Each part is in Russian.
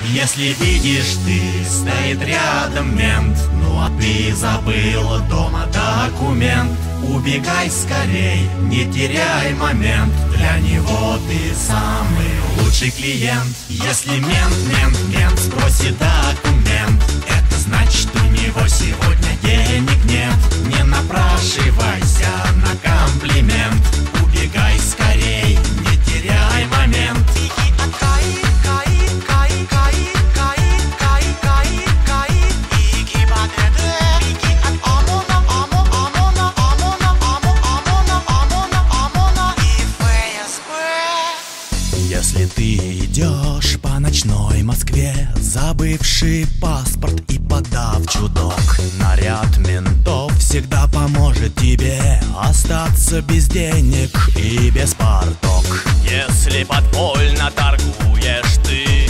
Если видишь, ты стоит рядом мент, ну а ты забыл дома документ, убегай скорей, не теряй момент, для него ты самый лучший клиент. Если мент спросит документ, это значит, у него сегодня денег нет. Не напрашивайся на комплимент, убегай скорей, не теряй момент. Если ты идешь по ночной Москве, забывший паспорт и подав чудок, наряд ментов всегда поможет тебе остаться без денег и без порток. Если подпольно торгуешь ты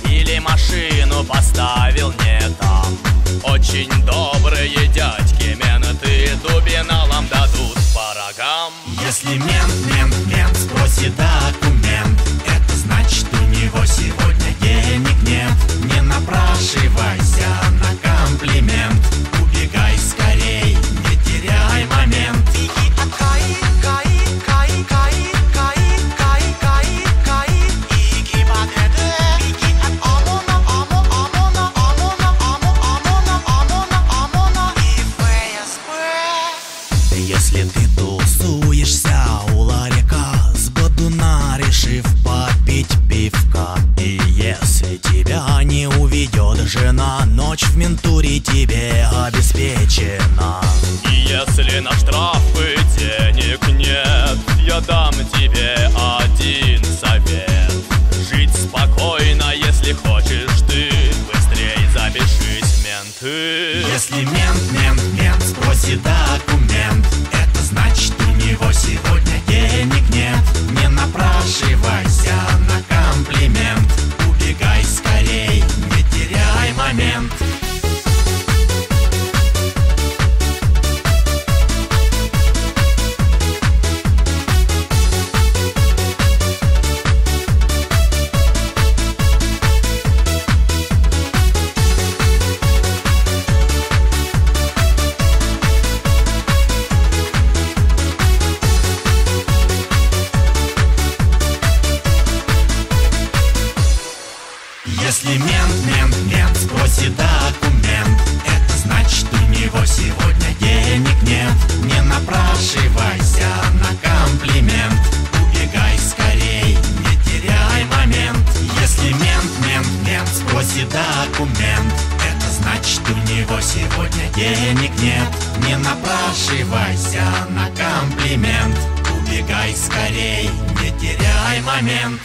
или машину поставил не там, очень добрые дядьки менты дубиналам дадут по рогам. Если мент спросит документ, это значит, у него сегодня денег нет. Не напрашивайся на комплимент, убегай скорей, не теряй момент. Если ты тусуешься у ларька с бодуна, решив попить пивка, и если тебя не уведет жена, ночь в ментуре тебе обеспечена. И если на штрафы денег нет, я дам тебе один совет: жить спокойно, если хочешь ты, быстрей запишись в менты. Если мент спросит документ, это значит, у него сегодня денег нет. Не напрашивайся на комплимент, убегай скорей, не теряй момент. Если мент спросит документ, это значит, у него сегодня денег нет. Не напрашивайся на комплимент, убегай скорей, не теряй момент. Если мент спросит документ, это значит, у него сегодня денег нет. Не напрашивайся на комплимент, убегай скорей, не теряй момент.